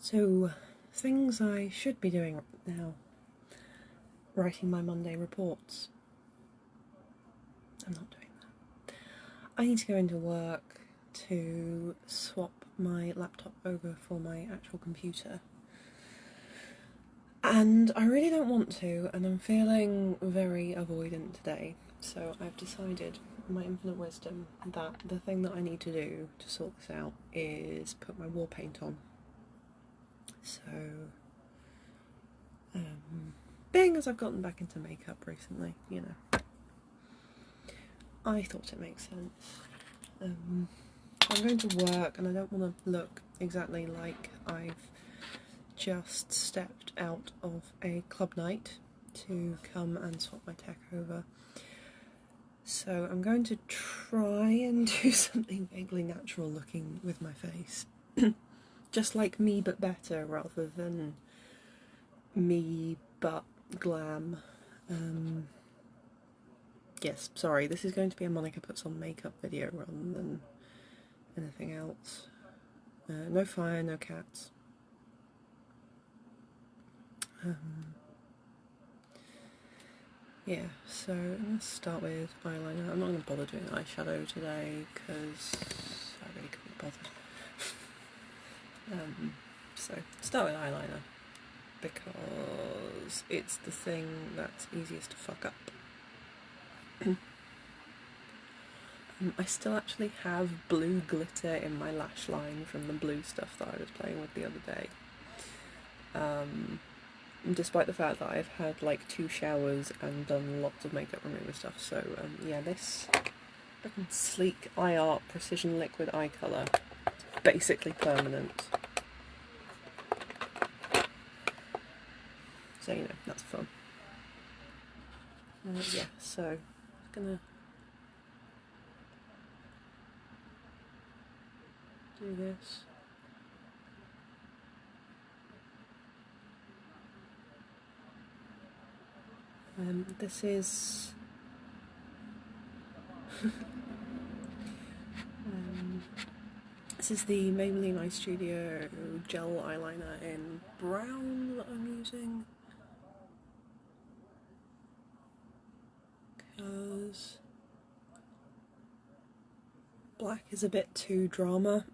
So, things I should be doing now. Writing my Monday reports. I'm not doing that. I need to go into work to swap my laptop over for my actual computer. And I really don't want to, and I'm feeling very avoidant today. So I've decided, in my infinite wisdom, that the thing that I need to do to sort this out is put my war paint on. So, being as I've gotten back into makeup recently, you know, I thought it makes sense. I'm going to work and I don't want to look exactly like I've just stepped out of a club night to come and swap my tech over. So I'm going to try and do something vaguely natural looking with my face. Just like me but better rather than me but glam. Yes, sorry, this is going to be a Monica puts on makeup video rather than anything else. No fire, no cats. Yeah, so I'm going to start with eyeliner. I'm not going to bother doing eyeshadow today because I really couldn't bother. So start with eyeliner because it's the thing that's easiest to fuck up. I still actually have blue glitter in my lash line from the blue stuff that I was playing with the other day. Despite the fact that I've had like 2 showers and done lots of makeup remover stuff, so yeah, this sleek eye art precision liquid eye colour, basically permanent. So you know, that's fun. Yeah, so I'm gonna do this. This is this is the Maybelline Eye Studio gel eyeliner in brown that I'm using because black is a bit too drama.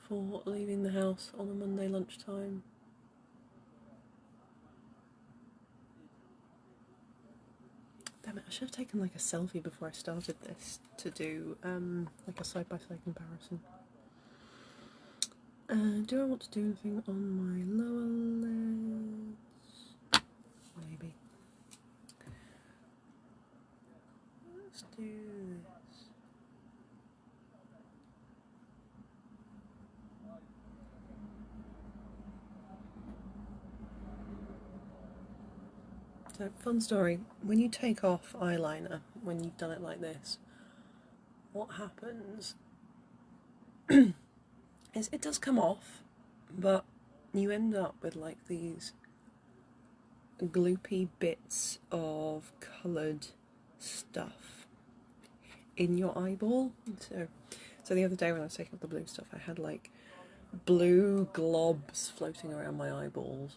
For leaving the house on a Monday lunchtime. Damn it, I should have taken like a selfie before I started this to do like a side-by-side comparison. Do I want to do anything on my lower lids? Maybe. Let's do this. So, fun story. When you take off eyeliner, when you've done it like this, what happens is it does come off, but you end up with like these gloopy bits of coloured stuff in your eyeball. So the other day when I was taking off the blue stuff, I had like blue globs floating around my eyeballs.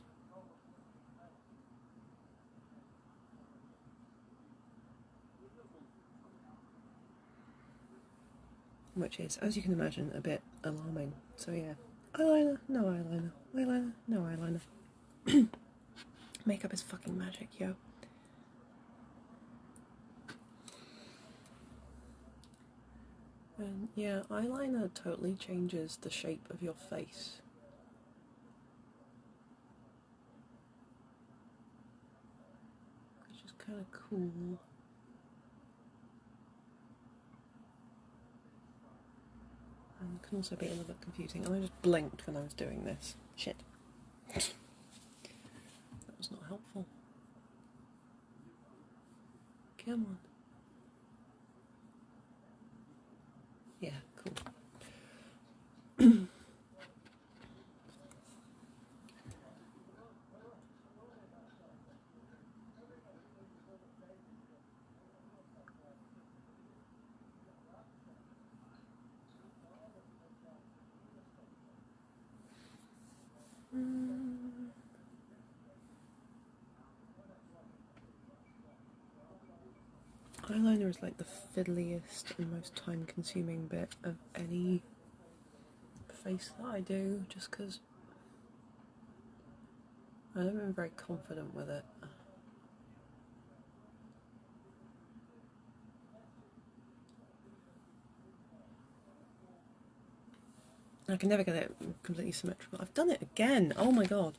Which is, as you can imagine, a bit alarming. So yeah, eyeliner, no eyeliner, eyeliner, no eyeliner. Makeup is fucking magic, yo. And yeah, eyeliner totally changes the shape of your face. Which is kind of cool. And can also be a little bit confusing. And I just blinked when I was doing this. Shit. That was not helpful. Come on. Yeah, cool. concealer is like the fiddliest and most time consuming bit of any face that I do, just because I haven't been very confident with it. I can never get it completely symmetrical. I've done it again! Oh my god.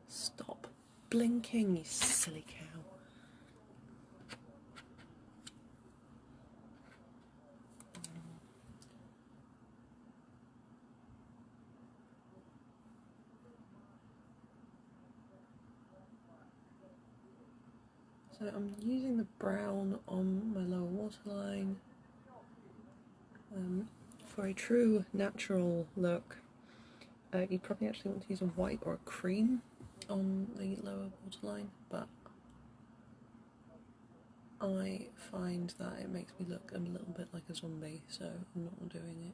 Stop blinking, you silly cow. So I'm using the brown on my lower waterline. For a true natural look, you'd probably actually want to use a white or a cream on the lower waterline, but I find that it makes me look a little bit like a zombie, so I'm not doing it.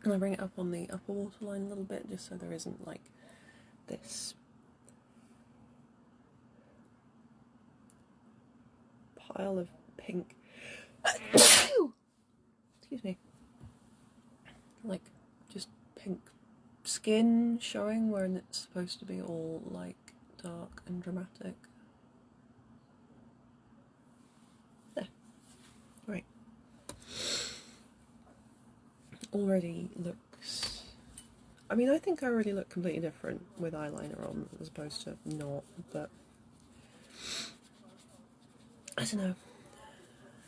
And I bring it up on the upper waterline a little bit, just so there isn't like this pile of pink excuse me, like just pink skin showing when it's supposed to be all like dark and dramatic. There. Right. Already looks... I mean, I think I already look completely different with eyeliner on as opposed to not, but I don't know.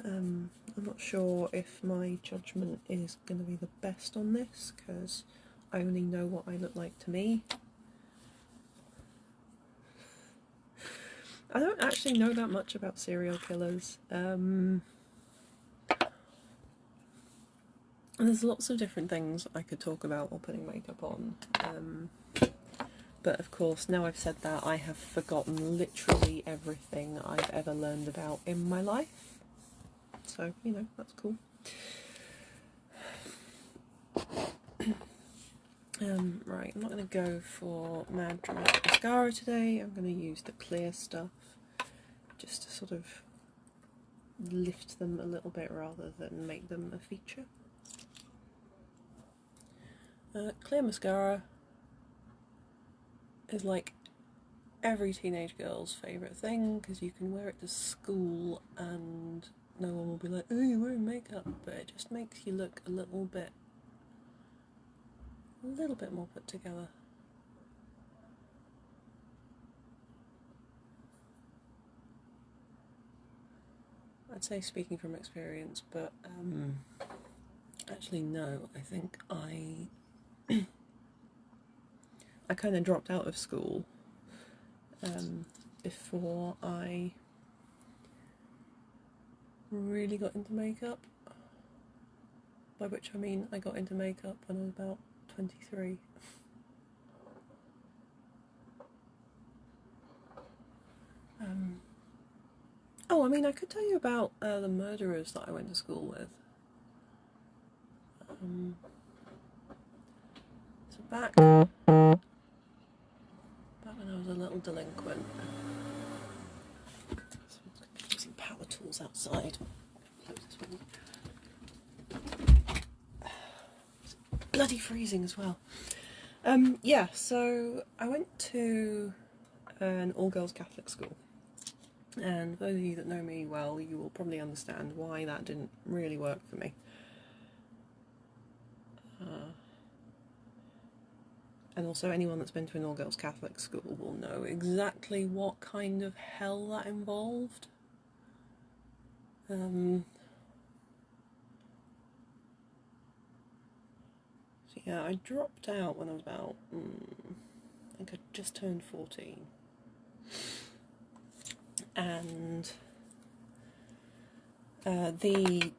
I'm not sure if my judgment is going to be the best on this, because I only know what I look like to me. I don't actually know that much about serial killers. And there's lots of different things I could talk about while putting makeup on. But of course, now I've said that, I have forgotten literally everything I've ever learned about in my life. So, you know, that's cool. Right, I'm not going to go for Mad Dramatic Mascara today. I'm going to use the clear stuff just to sort of lift them a little bit rather than make them a feature. Clear mascara is like every teenage girl's favourite thing, because you can wear it to school and no one will be like, oh, you're wearing makeup, but it just makes you look a little bit more put together. I'd say speaking from experience, but actually no, I think I kind of dropped out of school before I really got into makeup, by which I mean I got into makeup when I was about 23. Oh, I mean, I could tell you about the murderers that I went to school with. So back when I was a little delinquent, so I'm using power tools outside. It's bloody freezing as well. Yeah, so I went to an all-girls Catholic school, and those of you that know me well, you will probably understand why that didn't really work for me. And also anyone that's been to an all-girls Catholic school will know exactly what kind of hell that involved. So yeah, I dropped out when I was about, I think I just turned 14. And the,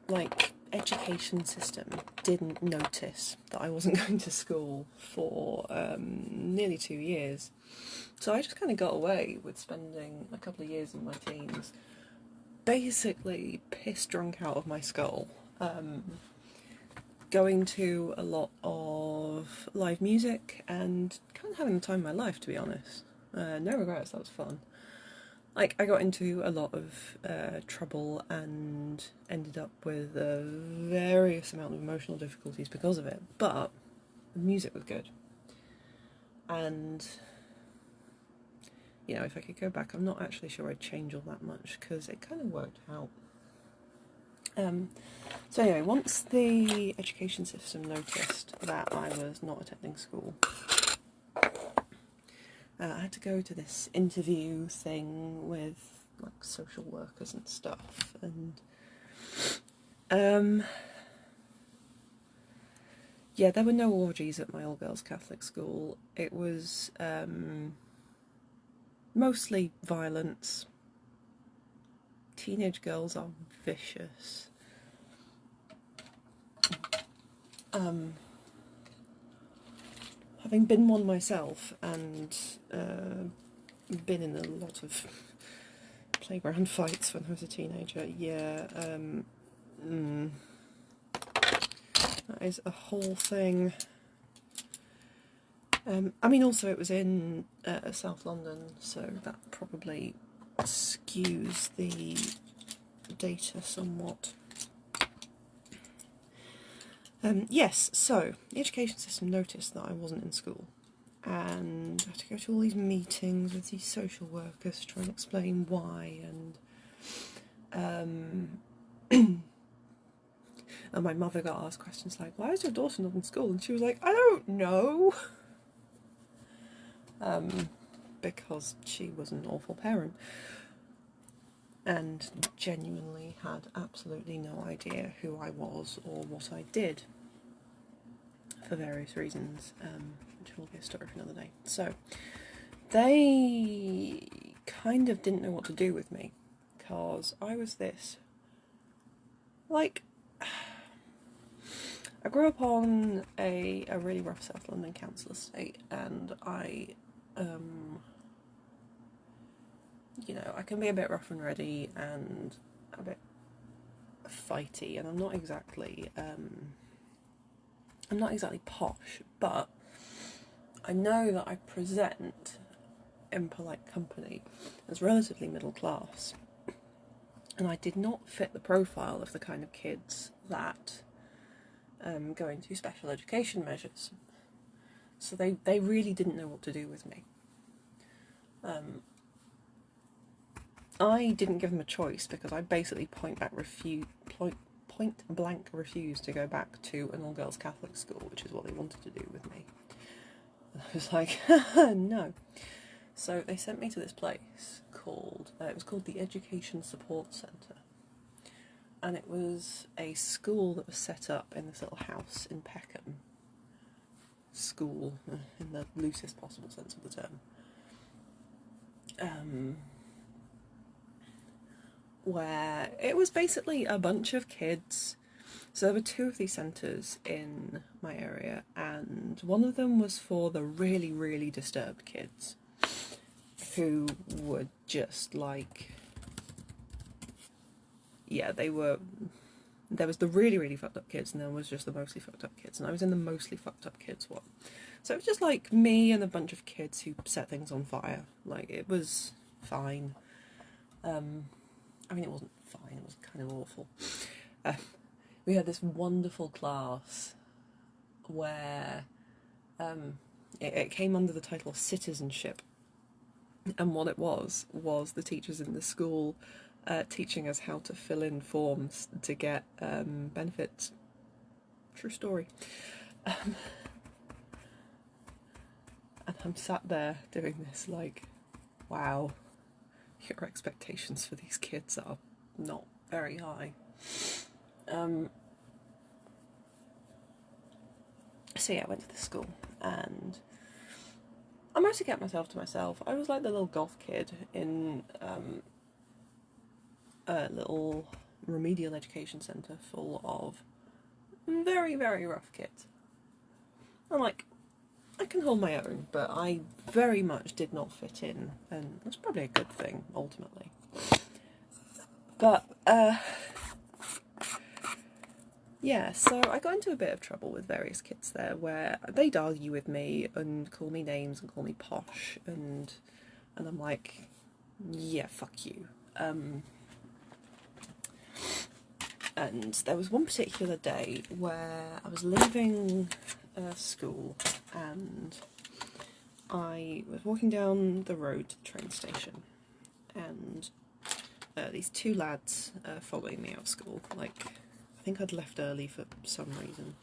education system didn't notice that I wasn't going to school for nearly 2 years. So I just kind of got away with spending a couple of years in my teens basically piss drunk out of my skull. going to a lot of live music and kind of having the time of my life, to be honest. No regrets, that was fun. Like, I got into a lot of trouble and ended up with a various amount of emotional difficulties because of it, but the music was good. And, you know, if I could go back, I'm not actually sure I'd change all that much, because it kind of worked out. So anyway, once the education system noticed that I was not attending school, I had to go to this interview thing with like social workers and stuff, and yeah, there were no orgies at my all-girls Catholic school. It was mostly violence. Teenage girls are vicious. Having been one myself and been in a lot of playground fights when I was a teenager, yeah, that is a whole thing. I mean, also it was in South London, so that probably skews the data somewhat. Yes, so the education system noticed that I wasn't in school, and I had to go to all these meetings with these social workers to try and explain why, and and my mother got asked questions like, "Why is your daughter not in school?" And she was like, "I don't know," because she was an awful parent and genuinely had absolutely no idea who I was or what I did, for various reasons, which will be a story for another day. So they kind of didn't know what to do with me, because I was this, like, I grew up on a really rough South London council estate, and I, you know, I can be a bit rough and ready and a bit fighty, and I'm not exactly posh, but I know that I present in polite company as relatively middle class, and I did not fit the profile of the kind of kids that go into special education measures. So they really didn't know what to do with me. I didn't give them a choice, because I basically point blank refused to go back to an all-girls Catholic school, which is what they wanted to do with me. And I was like, no. So they sent me to this place called, it was called the Education Support Centre. And it was a school that was set up in this little house in Peckham. School, in the loosest possible sense of the term. Where it was basically a bunch of kids. So there were two of these centres in my area, and one of them was for the really, really disturbed kids, who were just like, yeah, there was the really, really fucked up kids, and there was just the mostly fucked up kids, and I was in the mostly fucked up kids one. So it was just like me and a bunch of kids who set things on fire. Like, it was fine. I mean, it wasn't fine, it was kind of awful. We had this wonderful class where it came under the title of citizenship, and what it was the teachers in the school teaching us how to fill in forms to get benefits. True story. And I'm sat there doing this like, wow, your expectations for these kids are not very high. So yeah, I went to the school, and I mostly kept myself to myself. I was like the little goth kid in a little remedial education centre full of very, very rough kids. I'm like, I can hold my own, but I very much did not fit in, and that's probably a good thing, ultimately. But, yeah, so I got into a bit of trouble with various kids there where they'd argue with me and call me names and call me posh, and I'm like, yeah, fuck you. And there was one particular day where I was leaving school and I was walking down the road to the train station, and these two lads following me out of school. Like, I think I'd left early for some reason.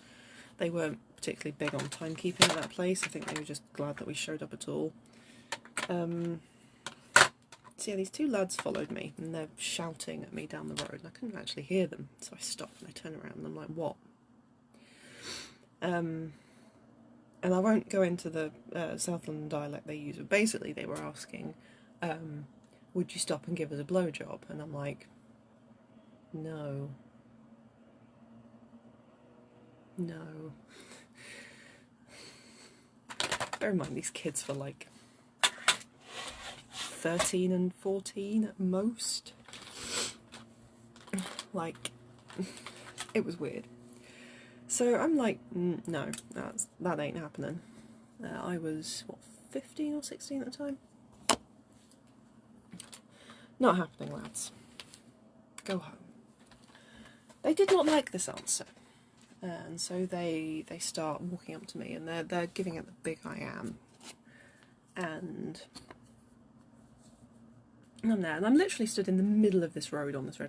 They weren't particularly big on timekeeping at that place. I think they were just glad that we showed up at all. So yeah, these two lads followed me and they're shouting at me down the road and I couldn't actually hear them, so I stopped and I turned around and I'm like, what? And I won't go into the South London dialect they use, but basically they were asking, would you stop and give us a blowjob? And I'm like, no. No. Bear in mind, these kids were like 13 and 14 at most. Like, it was weird. So I'm like, no, that ain't happening. I was, 15 or 16 at the time? Not happening, lads. Go home. They did not like this answer. And so they start walking up to me and they're giving it the big I am. And I'm there, and I'm literally stood in the middle of this road on this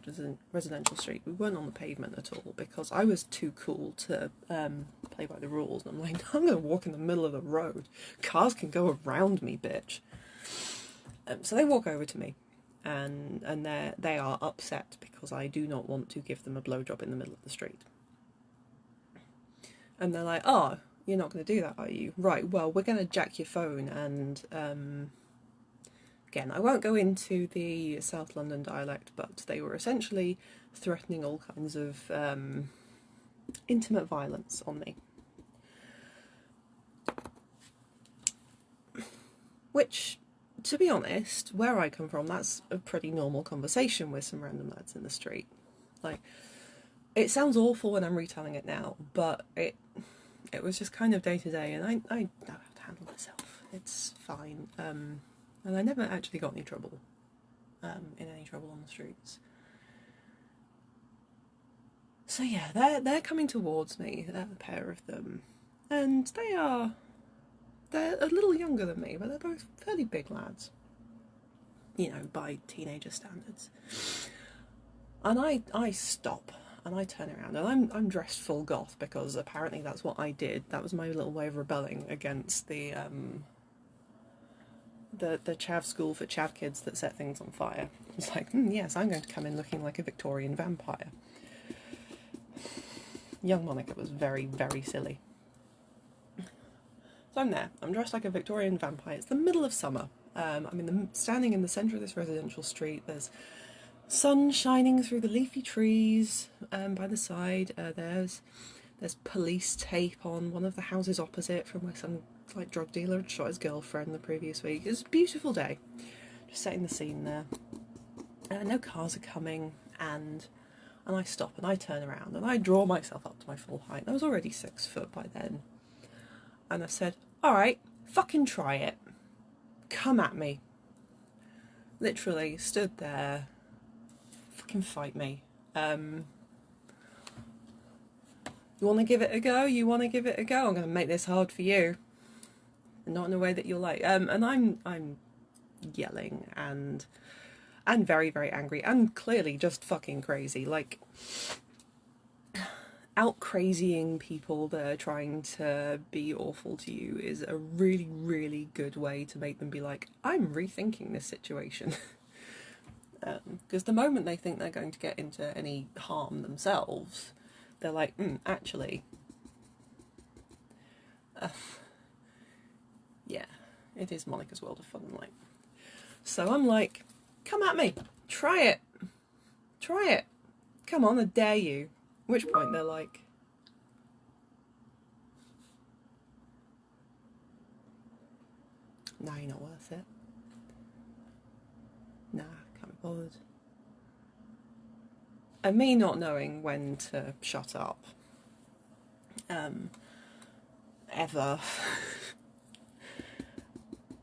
residential street. We weren't on the pavement at all because I was too cool to play by the rules. And I'm like, I'm going to walk in the middle of the road. Cars can go around me, bitch. So they walk over to me, and they are upset because I do not want to give them a blowjob in the middle of the street. And they're like, oh, you're not going to do that, are you? Right, well, we're going to jack your phone and... Again, I won't go into the South London dialect, but they were essentially threatening all kinds of intimate violence on me. Which, to be honest, where I come from, that's a pretty normal conversation with some random lads in the street. Like, it sounds awful when I'm retelling it now, but it was just kind of day to day, and I know how to handle myself. It's fine. And I never actually got any trouble, in any trouble on the streets. So yeah, they're coming towards me, a pair of them, and they're a little younger than me, but they're both fairly big lads, you know, by teenager standards. And I stop and I turn around and I'm dressed full goth because apparently that's what I did. That was my little way of rebelling against the chav school for chav kids that set things on fire. It's like, yes, I'm going to come in looking like a Victorian vampire. Young Monica was very, very silly. So I'm there. I'm dressed like a Victorian vampire. It's the middle of summer. I'm standing in the centre of this residential street. There's sun shining through the leafy trees by the side. There's police tape on one of the houses opposite from where some like drug dealer had shot his girlfriend the previous week. It's a beautiful day. Just setting the scene there. No cars are coming, and I stop and I turn around and I draw myself up to my full height. I was already 6 foot by then. And I said, alright, fucking try it. Come at me. Literally stood there. Fucking fight me. You want to give it a go? You want to give it a go? I'm going to make this hard for you. Not in a way that you'll like. And I'm yelling and very, very angry and clearly just fucking crazy. Like, out crazying people that are trying to be awful to you is a really, really good way to make them be like, I'm rethinking this situation. Because the moment they think they're going to get into any harm themselves, they're like, actually, yeah, it is Monica's World of Fun and Light. So I'm like, come at me, try it, come on, I dare you. At which point they're like, nah, you're not worth it. Nah, can't be bothered. And me not knowing when to shut up, ever.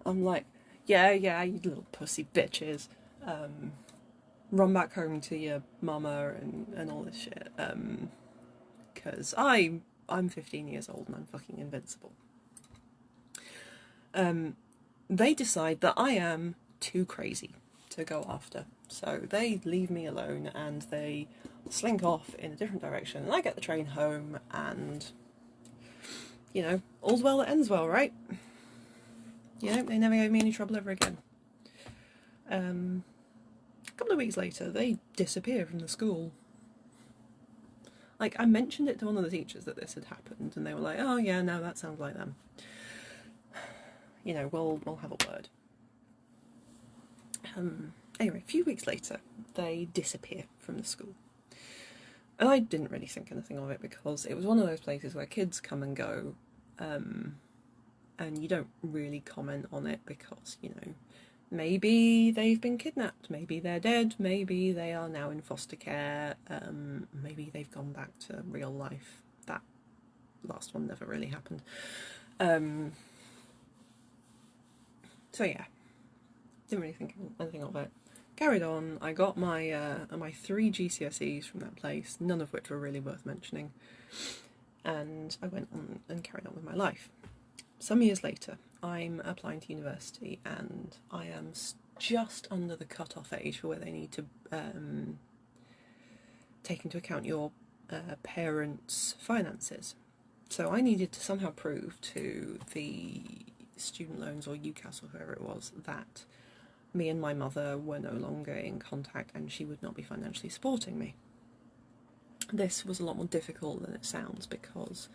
I'm like, yeah, you little pussy bitches. Run back home to your mama and all this shit. Because I'm 15 years old and I'm fucking invincible. They decide that I am too crazy to go after. So they leave me alone and they slink off in a different direction. And I get the train home and, you know, all's well that ends well, right? You know, they never gave me any trouble ever again. A couple of weeks later, they disappear from the school. Like, I mentioned it to one of the teachers that this had happened, and they were like, oh yeah, no, that sounds like them. You know, we'll have a word. Anyway, a few weeks later, they disappear from the school. And I didn't really think anything of it because it was one of those places where kids come and go, and you don't really comment on it because, you know, maybe they've been kidnapped, maybe they're dead, maybe they are now in foster care, maybe they've gone back to real life. That last one never really happened. So yeah, didn't really think anything of it. Carried on. I got my 3 GCSEs from that place, none of which were really worth mentioning, and I went on and carried on with my life. Some years later, I'm applying to university and I am just under the cut-off age for where they need to take into account your parents' finances. So I needed to somehow prove to the student loans or UCAS or whoever it was that me and my mother were no longer in contact and she would not be financially supporting me. This was a lot more difficult than it sounds because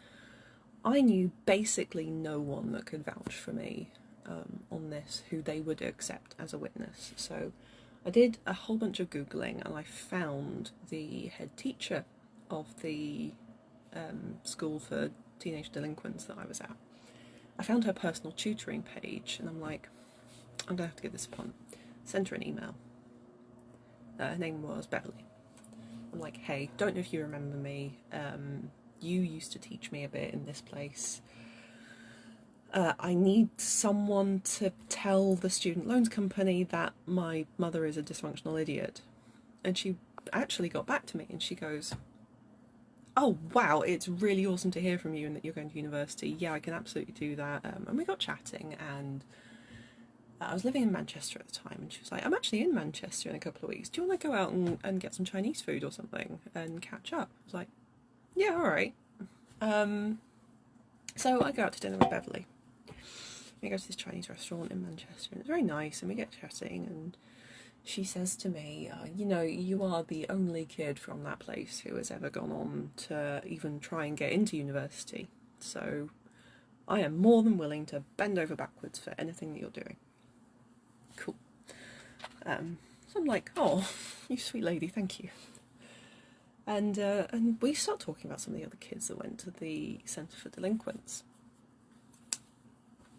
I knew basically no one that could vouch for me on this who they would accept as a witness. So I did a whole bunch of Googling and I found the head teacher of the school for teenage delinquents that I was at. I found her personal tutoring page and I'm like, I'm going to have to get this upon. Sent her an email. Her name was Beverly. I'm like, hey, don't know if you remember me. You used to teach me a bit in this place. I need someone to tell the student loans company that my mother is a dysfunctional idiot. And she actually got back to me and she goes, oh wow, it's really awesome to hear from you and that you're going to university. Yeah, I can absolutely do that. And we got chatting and I was living in Manchester at the time and she was like, I'm actually in Manchester in a couple of weeks. Do you want to go out and get some Chinese food or something and catch up? I was like, yeah, alright. So I go out to dinner with Beverly. We go to this Chinese restaurant in Manchester and it's very nice and we get chatting and she says to me, you know, you are the only kid from that place who has ever gone on to even try and get into university. So I am more than willing to bend over backwards for anything that you're doing. Cool. So I'm like, oh, you sweet lady, thank you. And we start talking about some of the other kids that went to the Centre for Delinquents.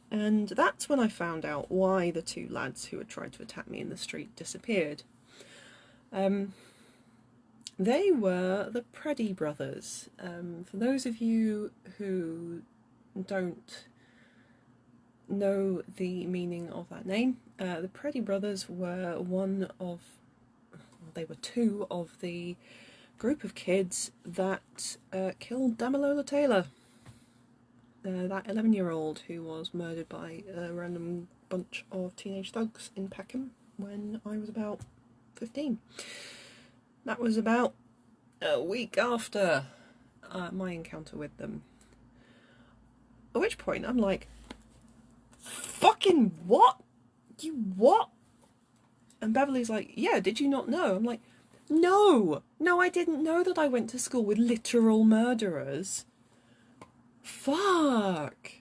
And that's when I found out why the 2 lads who had tried to attack me in the street disappeared. They were the Preddy brothers. For those of you who don't know the meaning of that name, the Preddy brothers were they were 2 of the group of kids that killed Damilola Taylor. That 11-year-old who was murdered by a random bunch of teenage thugs in Peckham when I was about 15. That was about a week after my encounter with them. At which point I'm like, fucking what? You what? And Beverly's like, yeah, did you not know? I'm like, no, I didn't know that I went to school with literal murderers. Fuck.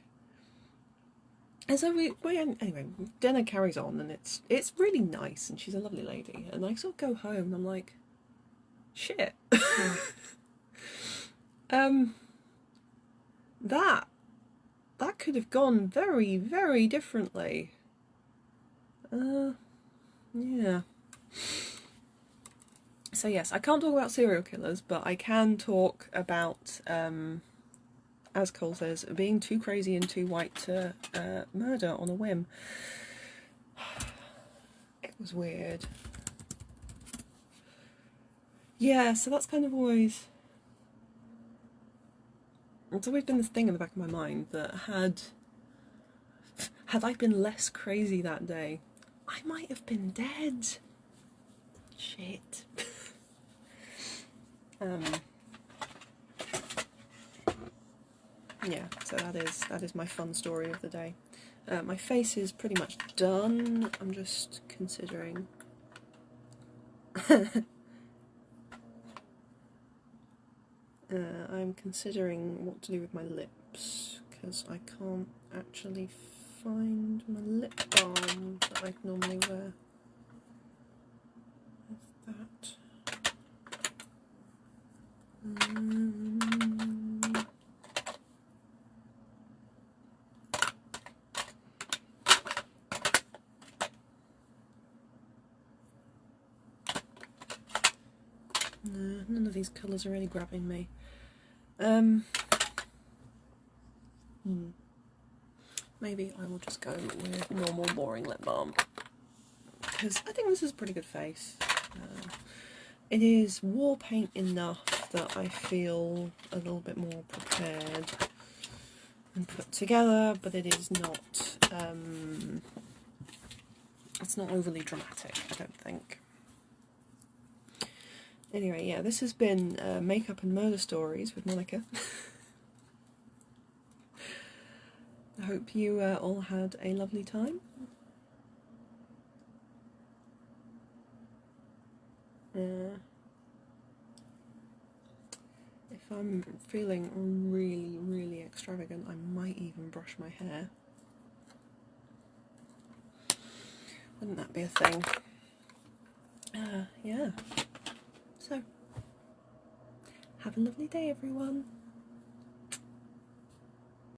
And so anyway, dinner carries on and it's really nice and she's a lovely lady. And I sort of go home and I'm like, shit. That could have gone very, very differently. Yeah. So yes, I can't talk about serial killers, but I can talk about as Cole says, being too crazy and too white to murder on a whim. It was weird. Yeah, so that's kind of always... It's always been this thing in the back of my mind that had I been less crazy that day, I might have been dead. Shit. Yeah, so that is my fun story of the day. My face is pretty much done. I'm just considering. I'm considering what to do with my lips, because I can't actually find my lip balm that I normally wear. That. No, none of these colours are really grabbing me. Maybe I will just go with normal boring lip balm, because I think this is a pretty good face. It is war paint enough that I feel a little bit more prepared and put together, but it is not, it's not overly dramatic, I don't think. Anyway, yeah, this has been Makeup and Murder Stories with Monica. I hope you all had a lovely time. If I'm feeling really, really extravagant, I might even brush my hair. Wouldn't that be a thing? Yeah. So, have a lovely day, everyone.